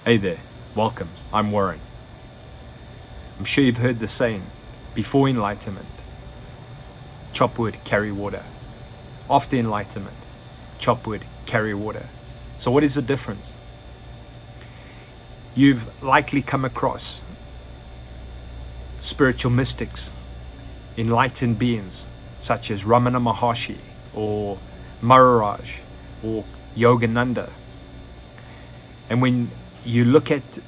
Hey there, welcome. I'm Warren. I'm sure you've heard the saying, before enlightenment, chop wood, carry water. After enlightenment, chop wood, carry water. So what is the difference? You've likely come across spiritual mystics, enlightened beings such as Ramana Maharshi or Maharaj or Yogananda. And when you look at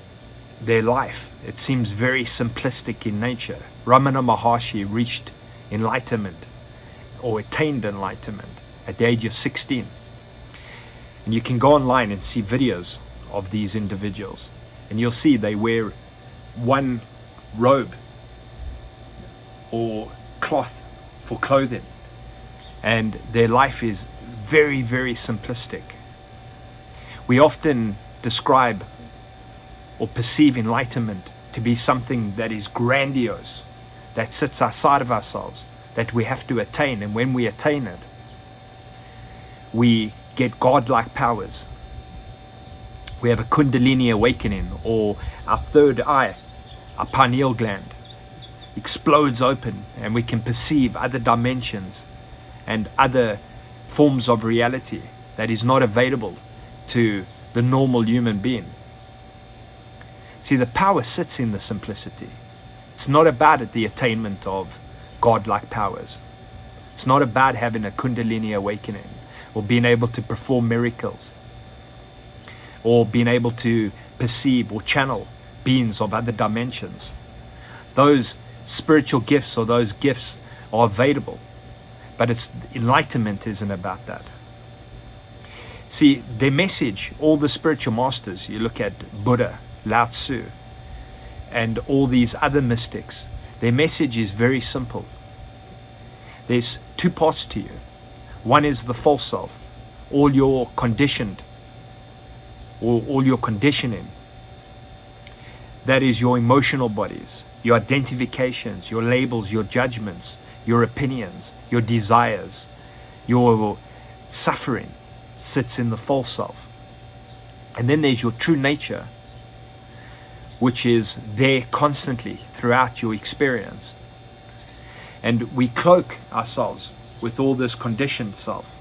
their life, it seems very simplistic in nature. Ramana Maharshi reached enlightenment or attained enlightenment at the age of 16. And you can go online and see videos of these individuals, and you'll see they wear one robe or cloth for clothing, and their life is very, very simplistic. We often describe or perceive enlightenment to be something that is grandiose, that sits outside of ourselves, that we have to attain, and when we attain it, we get godlike powers. We have a kundalini awakening, or our third eye, our pineal gland, explodes open and we can perceive other dimensions and other forms of reality that is not available to the normal human being. See, the power sits in the simplicity. It's not about the attainment of godlike powers. It's not about having a kundalini awakening or being able to perform miracles or being able to perceive or channel beings of other dimensions. Those spiritual gifts or those gifts are available, but enlightenment isn't about that. See, their message, all the spiritual masters, you look at Buddha, Lao Tzu, and all these other mystics, their message is very simple. There's two parts to you. One is the false self, all your conditioned, or all your conditioning. That is your emotional bodies, your identifications, your labels, your judgments, your opinions, your desires, your suffering sits in the false self. And then there's your true nature, which is there constantly throughout your experience. And we cloak ourselves with all this conditioned self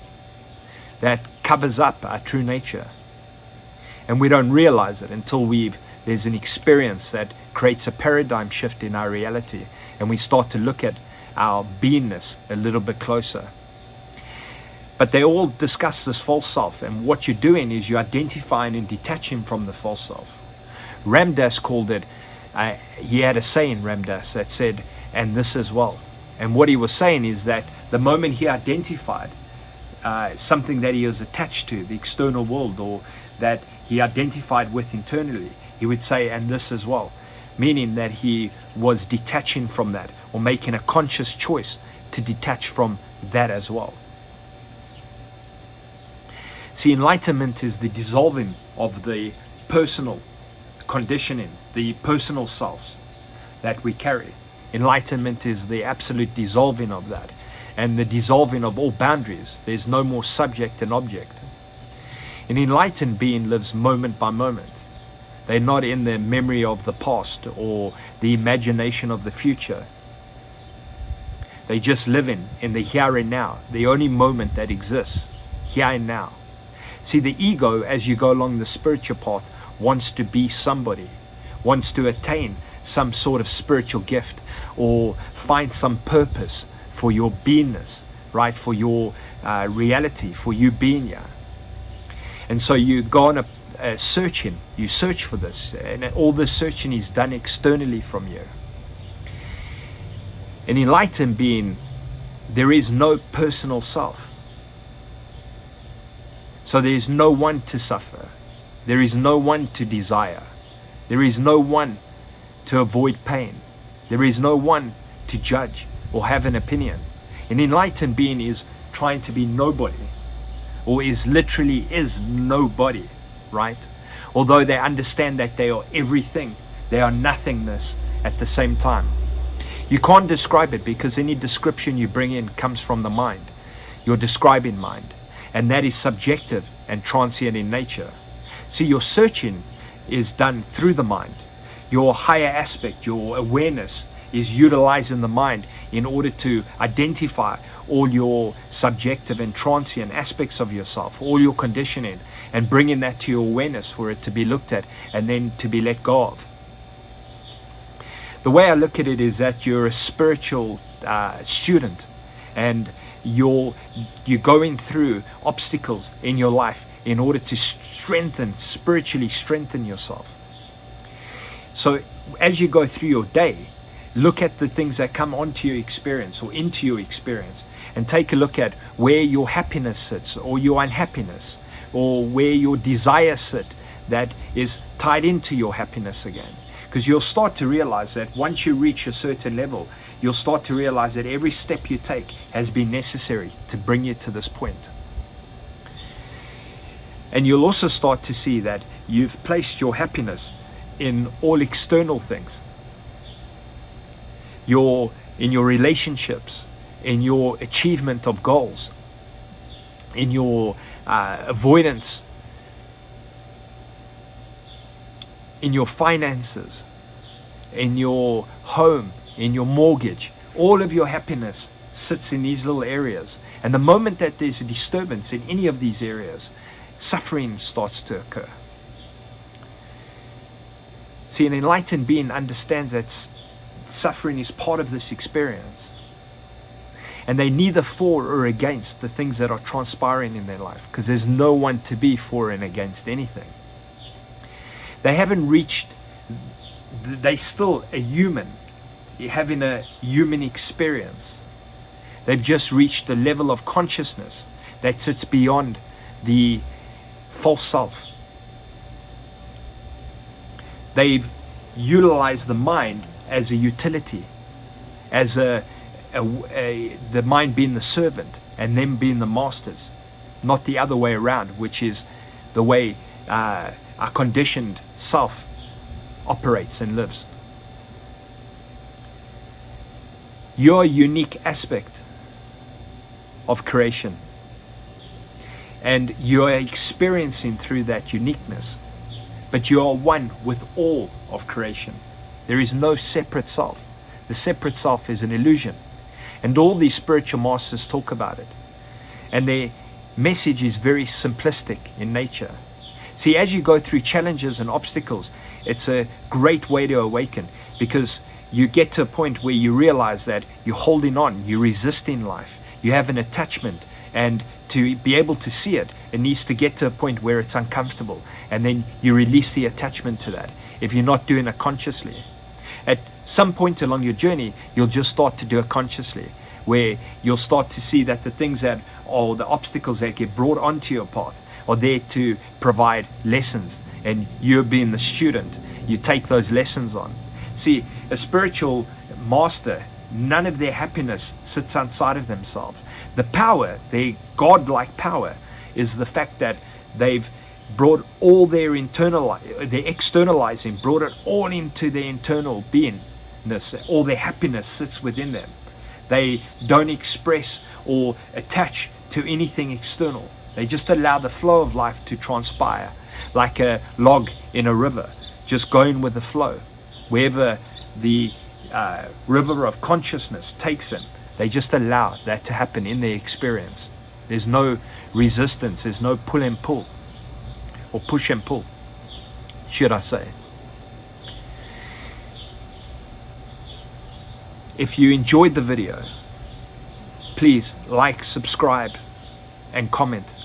that covers up our true nature. And we don't realize it until there's an experience that creates a paradigm shift in our reality, and we start to look at our beingness a little bit closer. But they all discuss this false self, and what you're doing is you're identifying and detaching from the false self. Ram Dass called it, he had a saying, Ram Dass, that said, and this as well. And what he was saying is that the moment he identified something that he was attached to, the external world, or that he identified with internally, he would say, and this as well, meaning that he was detaching from that, or making a conscious choice to detach from that as well. See, enlightenment is the dissolving of the personal conditioning, the personal selves that we carry. Enlightenment is the absolute dissolving of that, and the dissolving of all boundaries. There's no more subject and object. An enlightened being lives moment by moment. They're not in the memory of the past or the imagination of the future. They just live in the here and now, the only moment that exists, here and now. See, the ego, as you go along the spiritual path, wants to be somebody, wants to attain some sort of spiritual gift or find some purpose for your beingness, right? For your reality, for you being here. And so you go on searching, you search for this, and all this searching is done externally from you. An enlightened being, there is no personal self. So there is no one to suffer. There is no one to desire. There is no one to avoid pain. There is no one to judge or have an opinion. An enlightened being is trying to be nobody, or is nobody, right? Although they understand that they are everything, they are nothingness at the same time. You can't describe it, because any description you bring in comes from the mind. You're describing mind, and that is subjective and transient in nature. So your searching is done through the mind. Your higher aspect, your awareness, is utilizing the mind in order to identify all your subjective and transient aspects of yourself, all your conditioning, and bringing that to your awareness for it to be looked at and then to be let go of. The way I look at it is that you're a spiritual student, and you're going through obstacles in your life in order to spiritually strengthen yourself. So as you go through your day, look at the things that come onto your experience or into your experience, and take a look at where your happiness sits, or your unhappiness, or where your desire sits that is tied into your happiness again. Because you'll start to realize that once you reach a certain level, you'll start to realize that every step you take has been necessary to bring you to this point. And you'll also start to see that you've placed your happiness in all external things. In your relationships, in your achievement of goals, in your avoidance, in your finances, in your home, in your mortgage. All of your happiness sits in these little areas. And the moment that there's a disturbance in any of these areas, suffering starts to occur. See, an enlightened being understands that suffering is part of this experience. And they neither for or against the things that are transpiring in their life, because there's no one to be for and against anything. They haven't reached, they're still a human, having a human experience. They've just reached a level of consciousness that sits beyond the false self. They've utilized the mind as a utility, as the mind being the servant and them being the masters, not the other way around, which is the way our conditioned self operates and lives. You're a unique aspect of creation, and you're experiencing through that uniqueness, but you are one with all of creation. There is no separate self. The separate self is an illusion, and all these spiritual masters talk about it, and their message is very simplistic in nature. See, as you go through challenges and obstacles, it's a great way to awaken, because you get to a point where you realize that you're holding on, you're resisting life, you have an attachment, and to be able to see it, it needs to get to a point where it's uncomfortable, and then you release the attachment to that if you're not doing it consciously. At some point along your journey, you'll just start to do it consciously, where you'll start to see that the things that are the obstacles that get brought onto your path are there to provide lessons, and you being the student, you take those lessons on. See, a spiritual master, none of their happiness sits outside of themselves. The power, their godlike power, is the fact that they've brought all their externalizing, brought it all into their internal beingness. All their happiness sits within them. They don't express or attach to anything external. They just allow the flow of life to transpire, like a log in a river, just going with the flow. Wherever the river of consciousness takes them, they just allow that to happen in their experience. There's no resistance, there's no pull and pull, or push and pull, should I say. If you enjoyed the video, please like, subscribe, and comment.